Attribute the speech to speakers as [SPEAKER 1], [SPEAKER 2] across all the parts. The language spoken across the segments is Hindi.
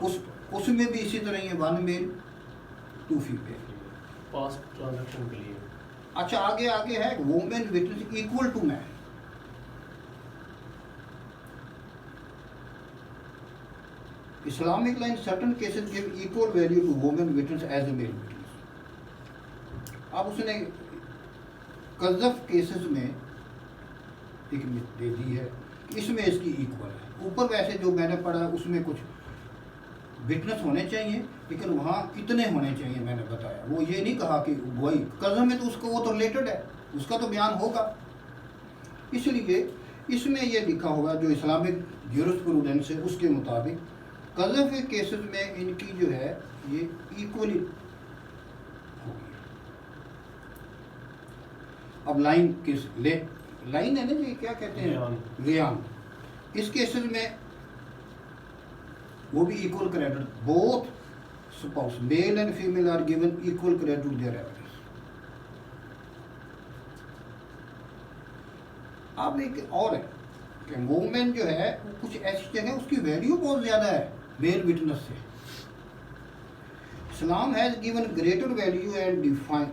[SPEAKER 1] उसमें भी इसी तरह ये 1 मेल 2 फीमेल।
[SPEAKER 2] पास्ट ट्रांजैक्शन के लिए।
[SPEAKER 1] अच्छा आगे है women witness equal to man. Islamic law in certain cases give equal value to women witness as a male witness। अब उसने कज़फ केसेस में एक दे दी है, इसमें इसकी इक्वल है। ऊपर वैसे जो मैंने पढ़ा उसमें कुछ विटनेस होने चाहिए, लेकिन वहाँ कितने होने चाहिए मैंने बताया। वो ये नहीं कहा कि वही कज़फ में तो उसको वो तो रिलेटेड है, उसका तो बयान होगा। इसलिए इसमें ये लिखा होगा जो इस्लामिक ज्यूरिस्प्रूडेंस है उसके मुताबिक कज़फ के केसेस में इनकी जो है ये इक्वली होगी। अब लाइन किस लाइन है ना जी, क्या कहते हैं, लियान। इस केसेस में वो भी equal credit, both spouse male and female are given equal credit to their evidence. अब एक और है कि वुमेन जो है कुछ ऐसी जगह उसकी वैल्यू बहुत ज़्यादा है मेल विटनेस से। Islam has given greater value and define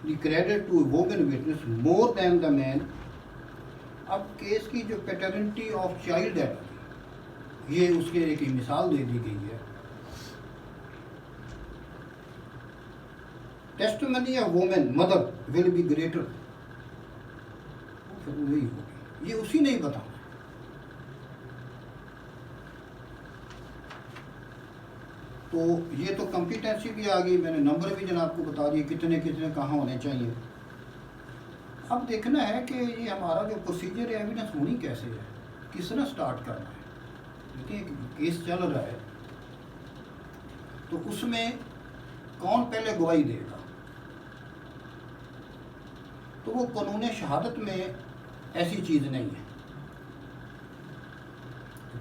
[SPEAKER 1] the credit to women witness more than the man. अब केस की जो पैटर्निटी ऑफ चाइल्ड है ये उसके एक मिसाल दे दी गई है। Testimony of women mother will be greater, फिर वही होगी, ये उसी ने ही बताया। तो ये तो कॉम्पिटेंसी भी आ गई, मैंने नंबर भी जनाब को बता दिए कितने कितने कहाँ होने चाहिए। अब देखना है कि ये हमारा जो प्रोसीजर है एविडेंस होनी कैसे है, किस तरह स्टार्ट करना है। देखिए केस चल रहा है तो उसमें कौन पहले गवाही देगा, तो वो कानून शहादत में ऐसी चीज़ नहीं है,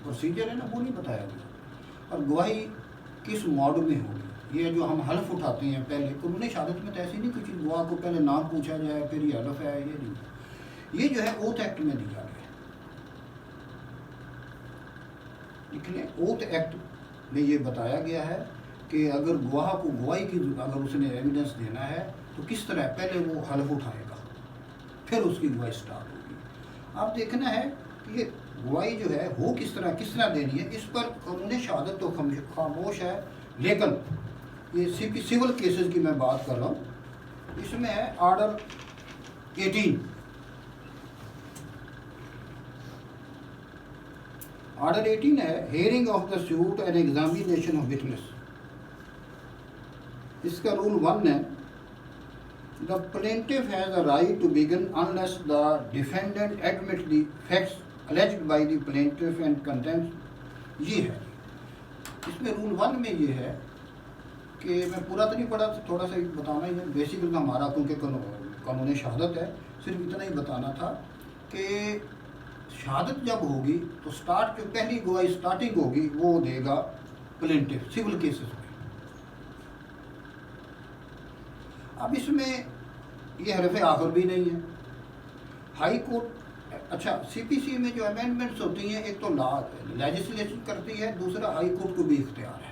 [SPEAKER 1] प्रोसीजर है ना वो नहीं बताया गया। और गवाही किस मोड में होगी, ये जो हम हल्फ उठाते हैं पहले, कानून शहादत में तो ऐसी नहीं कुछ गवाह को पहले नाम पूछा जाए फिर ये हल्फ है, ये नहीं। ये जो है ओथ एक्ट में दिया गया। लिखने ओथ एक्ट में ये बताया गया है कि अगर गवाह को गवाही की अगर उसने एविडेंस देना है तो किस तरह पहले वो हल्फ उठाएगा फिर उसकी गवाही स्टार्ट होगी। अब देखना है कि ये गवाही जो है वो किस तरह देनी है। इस पर कानून शहादत तो खामोश है, लेकिन ये सिविल केसेस की मैं बात कर रहा हूँ। इसमें है ऑर्डर 18। ऑर्डर 18 है hearing of the suit and examination of witness. इसका रूल 1 है the plaintiff has the right to begin unless the defendant admit the facts alleged by the plaintiff and contempt। ये है इसमें रूल 1 में ये है कि मैं पूरा तो नहीं पढ़ा, थोड़ा सा बताना ही है बेसिकली हमारा, क्योंकि कानून शहादत है, सिर्फ इतना ही बताना था कि शहादत जब होगी तो स्टार्ट जो पहली गवाही स्टार्टिंग होगी वो देगा प्लेंटिफ सिविल केसेस में। अब इसमें ये हरफ आखिर भी नहीं है। हाई कोर्ट अच्छा सीपीसी में जो अमेंडमेंट्स होती हैं एक तो लेजिस्लेशन करती है, दूसरा हाई कोर्ट को भी इख्तियार है।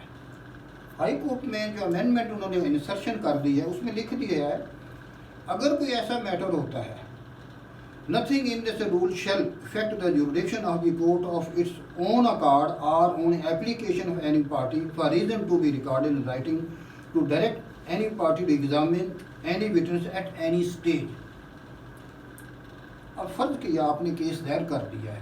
[SPEAKER 1] हाई कोर्ट में जो अमेंडमेंट उन्होंने इंसर्शन कर दी है उसमें लिख दिया है अगर कोई ऐसा मैटर होता है nothing in this rule shall affect the jurisdiction of the court of its own accord or on application of any party for reason to be recorded in writing to direct any party to examine any witness at any stage. अब फर्ज किया आपने केस दायर कर दिया है,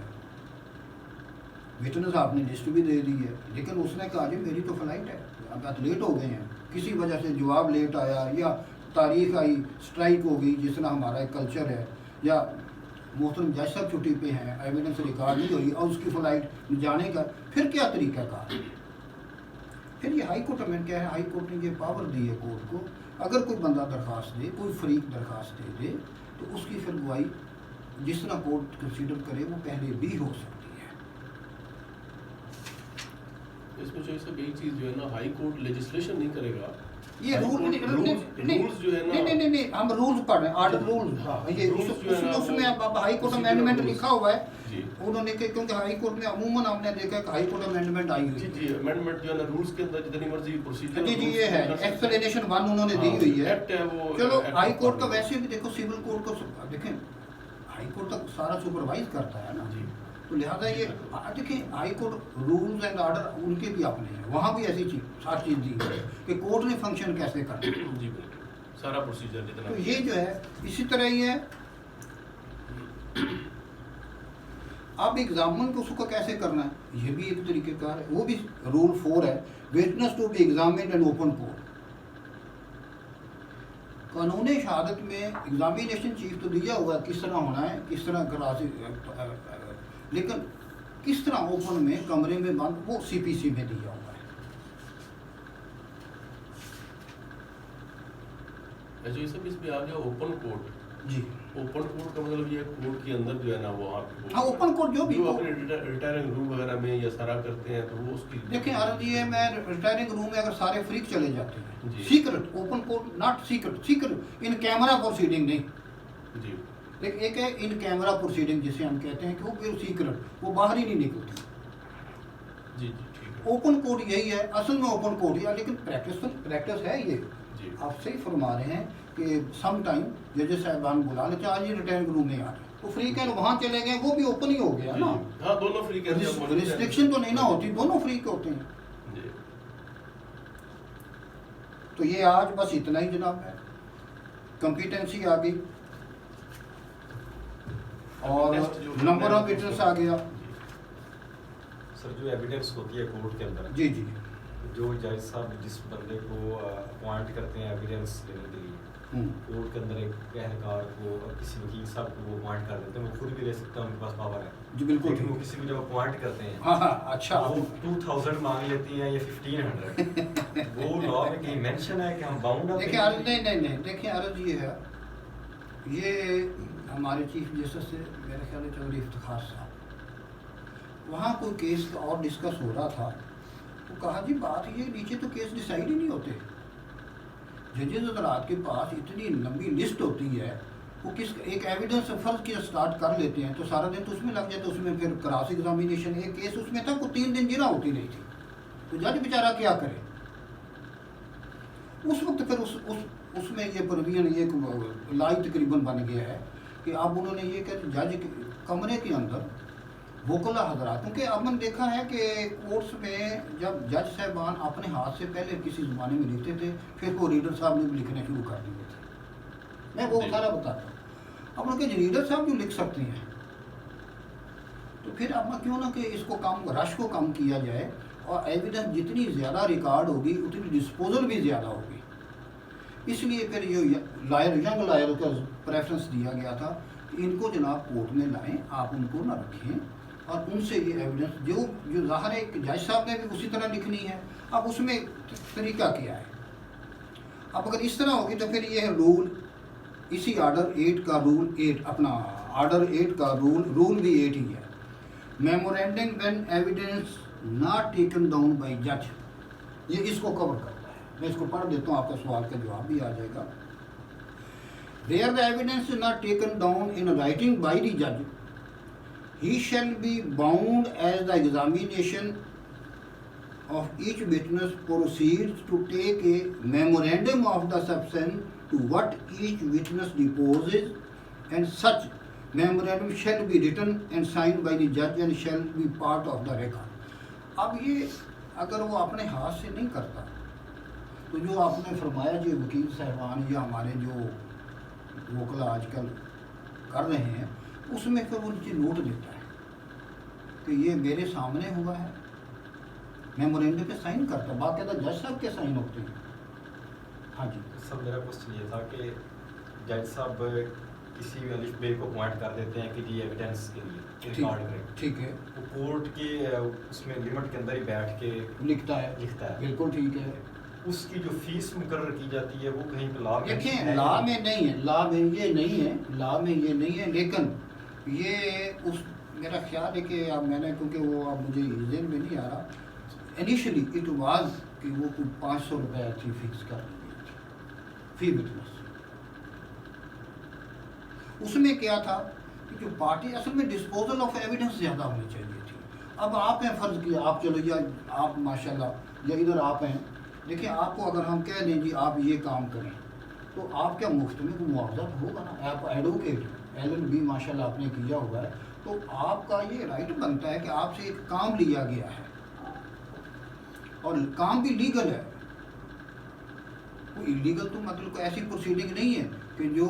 [SPEAKER 1] विटनेस आपने लिस्ट भी दे दी है, लेकिन उसने कहा जी मेरी तो फ्लाइट है, अब आप लेट हो गए हैं, किसी वजह से जवाब लेट आया या तारीख आई, स्ट्राइक हो गई जिस तरह हमारा एक कल्चर है, या मोहतरम जज साहब छुट्टी पे हैं, एविडेंस रिकॉर्ड नहीं हुई और उसकी फ़्लाइट जाने का फिर क्या तरीका का। फिर ये हाई कोर्ट में क्या है, हाई कोर्ट ने ये पावर दी है कोर्ट को, अगर कोई बंदा दरख्वास्त दे, कोई फरीक दरख्वास्त दे तो उसकी फिर गवाही जिस तरह कोर्ट कंसीडर करे वो पहले भी हो सकती है।
[SPEAKER 2] इसमें जो सब एक चीज़ जो है ना, हाई कोर्ट लेजिस्लेशन नहीं करेगा,
[SPEAKER 1] ये रूल नहीं
[SPEAKER 2] रूल्स जो है ना,
[SPEAKER 1] नहीं हम रूल्स पढ़ रहे हैं, आर्डर रूल्स।
[SPEAKER 2] हाँ,
[SPEAKER 1] ये
[SPEAKER 2] rules जो है ना,
[SPEAKER 1] उसमें
[SPEAKER 2] वो
[SPEAKER 1] अब हाई कोर्ट
[SPEAKER 2] उसी
[SPEAKER 1] अमेंडमेंट
[SPEAKER 2] तरह
[SPEAKER 1] लिखा
[SPEAKER 2] rules।
[SPEAKER 1] हुआ है
[SPEAKER 2] जी
[SPEAKER 1] उन्होंने कि क्योंकि हाई कोर्ट में अमूमन हमने देखा है कि हाई कोर्ट अमेंडमेंट आई हुई
[SPEAKER 2] जी
[SPEAKER 1] है।
[SPEAKER 2] जी, अमेंडमेंट जो है ना रूल्स के अंदर जितनी मर्जी प्रोसीजर
[SPEAKER 1] जी ये है एक्सप्लेनेशन 1 उन्होंने दी हुई है।
[SPEAKER 2] एक्ट है वो।
[SPEAKER 1] चलो
[SPEAKER 2] act
[SPEAKER 1] हाई कोर्ट का
[SPEAKER 2] of
[SPEAKER 1] वैसे भी देखो सिविल कोर्ट को देखें, हाई कोर्ट तक सारा सुपरवाइज करता है ना,
[SPEAKER 2] जी
[SPEAKER 1] तो लिहाजा ये देखिए high court rules and order उनके भी अपने हैं, वहाँ भी ऐसी चीज सारी चीज दी है कि कोर्ट ने फंक्शन कैसे करना है।
[SPEAKER 2] जी बिल्कुल, सारा प्रोसीजर जितना
[SPEAKER 1] तो ये जो है इसी तरह ही है। अब एग्जामिन को उसको कैसे करना है, ये भी एक तरीके का है, वो भी रूल 4 है, witness to be examined in open court. कानून शहादत में एग्जामिनेशन चीफ तो दिया हुआ है किस तरह होना है, किस तरह क्लास, लेकिन किस तरह ओपन में कमरे में बंद, वो सीपीसी में दिया हुआ है।
[SPEAKER 2] अच्छा, ये सब इसमें आ गया ओपन कोर्ट।
[SPEAKER 1] जी
[SPEAKER 2] ओपन कोर्ट का मतलब ये कोर्ट के अंदर जो है ना वो आप
[SPEAKER 1] हाँ ओपन कोर्ट जो भी
[SPEAKER 2] अपने रिटायरिंग रूम वगैरह में या सारा करते हैं तो वो उसकी
[SPEAKER 1] देखें आरज ये मैं रिटायरिंग रूम में अगर सारे फ्रीक चले जाते हैं,
[SPEAKER 2] जी।
[SPEAKER 1] Secret open court not secret, secret in camera proceeding नहीं,
[SPEAKER 2] जी
[SPEAKER 1] लेकिन एक है इन कैमरा प्रोसीडिंग जिसे हम कहते हैं कि वो फिर सीक्रेट, वो बाहर ही नहीं निकलती।
[SPEAKER 2] जी जी ठीक है
[SPEAKER 1] ओपन कोर्ट यही है असल में ओपन कोर्ट है, लेकिन प्रैक्टिस है ये।
[SPEAKER 2] जी
[SPEAKER 1] आप सही फरमा रहे हैं कि सम टाइम जजेस साहबान बुला लेते हैं, आज ये रिटायरिंग रूम में आ रहे तो फ्री है वहाँ चले गए, वो भी ओपन ही हो गया
[SPEAKER 2] जी,
[SPEAKER 1] ना।
[SPEAKER 2] हाँ दोनों फ्री के अंदर
[SPEAKER 1] रिस्ट्रिक्शन तो नहीं ना होती, दोनों फ्री के होते हैं।
[SPEAKER 2] जी
[SPEAKER 1] तो ये आज बस इतना ही जनाब है, कंपिटेंसी आ गई और
[SPEAKER 2] Next जो
[SPEAKER 1] नंबर ऑफ विटनेस आ गया।
[SPEAKER 3] सर जो एविडेंस होती है कोर्ट के अंदर,
[SPEAKER 1] जी जी
[SPEAKER 3] जो जज साहब जिस बंदे को अपॉइंट करते हैं एविडेंस देने के लिए, कोर्ट के अंदर एक एहलकार को और किसी वकील साहब को वो अपॉइंट कर देते हैं, वो खुद भी ले सकते हैं, उनके पास पावर है।
[SPEAKER 1] जी बिल्कुल
[SPEAKER 3] लेकिन वो
[SPEAKER 1] ठीक।
[SPEAKER 3] किसी को जब अपॉइंट करते हैं
[SPEAKER 1] हाँ हाँ अच्छा
[SPEAKER 3] वो 2000 मांग लेती हैं या 1500 वो लॉ में कहीं मेंशन है कि हम बाउंड
[SPEAKER 1] देखिए आरज नहीं देखिए आरज ये है, ये हमारे चीफ जस्टिस से मेरे ख्याल है चौधरी इफ्तिखार साहब, वहाँ कोई केस और डिस्कस हो रहा था, तो कहा जी बात ये नीचे तो केस डिसाइड ही नहीं होते, जजेस हज़रात के पास इतनी लंबी लिस्ट होती है, वो किस एक एविडेंस फर्ज की स्टार्ट कर लेते हैं तो सारा दिन तो उसमें लग जाता है, उसमें फिर क्रॉस एग्जामिनेशन, एक केस उसमें था को 3 दिन जिना होती नहीं थी, तो जज बेचारा क्या करे। उस वक्त फिर उसमें ये प्रोविजन ये लाई तकरीबन बन गया है कि अब उन्होंने ये कहा जज के कमरे के अंदर वोकला हजरात, क्योंकि अब मैंने देखा है कि कोर्ट्स में जब जज साहबान अपने हाथ से पहले किसी ज़माने में लिखते थे, फिर वो रीडर साहब ने भी लिखने शुरू कर दिए थे, मैं वो सारा बताता हूँ। अब उनके रीडर साहब जो लिख सकते हैं तो फिर अब क्यों ना कि इसको कम रश को कम किया जाए, और एविडेंस जितनी ज़्यादा रिकॉर्ड होगी उतनी डिस्पोजल भी ज़्यादा होगी, इसलिए फिर ये यंग लॉयर का प्रेफरेंस दिया गया था कि इनको जनाब कोर्ट में लाएं, आप उनको ना रखें और उनसे ये एविडेंस जो ज़ाहिर है कि जज साहब ने भी उसी तरह लिखनी है। अब उसमें तरीका क्या है, अब अगर इस तरह होगी तो फिर ये है रूल, इसी ऑर्डर 8 का रूल 8 अपना ऑर्डर 8 का रूल भी 8 ही है, memorandum when evidence not taken down by जज, ये इसको कवर करता है। मैं इसको पढ़ देता हूँ, आपका सवाल का जवाब भी आ जाएगा। Where the evidence is not taken down in writing by the judge, he shall be bound as the examination of each witness proceeds to take a memorandum of the substance to what each witness deposes, and such memorandum shall be written and signed by the judge and shall be part of the record। अब ये अगर वो अपने हाथ से नहीं करता तो जो आपने फरमाया जो वकील साहबान या हमारे जो वोकला आजकल कर रहे हैं, उसमें फिर वो नीचे नोट देता है कि ये मेरे सामने हुआ है, मेमोरेंडम पे साइन करता है, बाकायदा जज साहब के साइन होते हैं। हाँ जी
[SPEAKER 3] सर मेरा क्वेश्चन ये था कि जज साहब किसी भी अलिफ बे को अपॉइंट कर देते हैं कि जी एविडेंस के लिए रिकॉर्ड करें,
[SPEAKER 1] ठीक है,
[SPEAKER 3] वो कोर्ट के उसमें लिमिट के अंदर ही बैठ के
[SPEAKER 1] लिखता है बिल्कुल ठीक है।
[SPEAKER 3] उसकी जो फीस मुकर्रर की जाती है वो कहीं पे लॉ में
[SPEAKER 1] देखिए लॉ में नहीं है, लॉ में ये नहीं है, लॉ में ये नहीं है, लेकिन ये उस मेरा ख्याल है कि अब मैंने क्योंकि वो अब मुझे जेहन में नहीं आ रहा, इनिशियली इट वाज कि वो 500 रुपये थी फिक्स कर दी, फी विटनेस। उसमें क्या था कि जो पार्टी असल में डिस्पोजल ऑफ एविडेंस ज़्यादा होनी चाहिए थी। अब आप हैं, फ़र्ज़ किया आप चलो, या आप माशाल्लाह या इधर आप हैं, देखिए आपको अगर हम कह दें जी आप ये काम करें तो आप क्या मुफ्त में मुआवजा होगा ना। आप एडवोकेट LLB माशाल्लाह आपने किया हुआ है, तो आपका ये राइट बनता है कि आपसे एक काम लिया गया है और काम भी लीगल है, कोई इलीगल तो मतलब कोई ऐसी प्रोसीडिंग नहीं है कि जो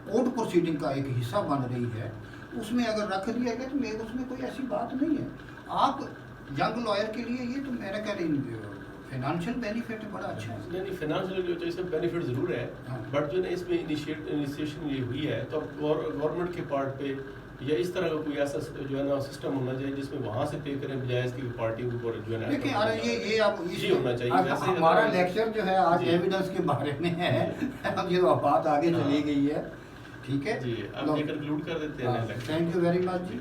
[SPEAKER 1] कोर्ट प्रोसीडिंग का एक हिस्सा बन रही है, उसमें अगर रख दिया गया तो मेरे उसमें कोई ऐसी बात नहीं है। आप यंग लॉयर के लिए ये तो मेरा कह रही फाइनेंशियल बेनिफिट बड़ा अच्छा है।
[SPEAKER 2] नहीं फाइनेंशियल जो है इसमें बेनिफिट ज़रूर है,
[SPEAKER 1] हाँ।
[SPEAKER 2] बट जो है इसमें इनिशिएशन ये हुई है तो गवर्नमेंट के पार्ट पे या इस तरह का कोई ऐसा जो है ना सिस्टम होना चाहिए जिसमें वहाँ से पे करें बजाय इसकी पार्टी के ऊपर जो है ना।
[SPEAKER 1] देखिए अरे ये आप
[SPEAKER 2] ये होना चाहिए। वैसे
[SPEAKER 1] हमारा लेक्चर जो है आज एविडेंस के बारे में है, अब ये बात आगे चली गई है, ठीक है
[SPEAKER 2] जी, अब ये कंक्लूड कर देते हैं।
[SPEAKER 1] Thank you very much ji.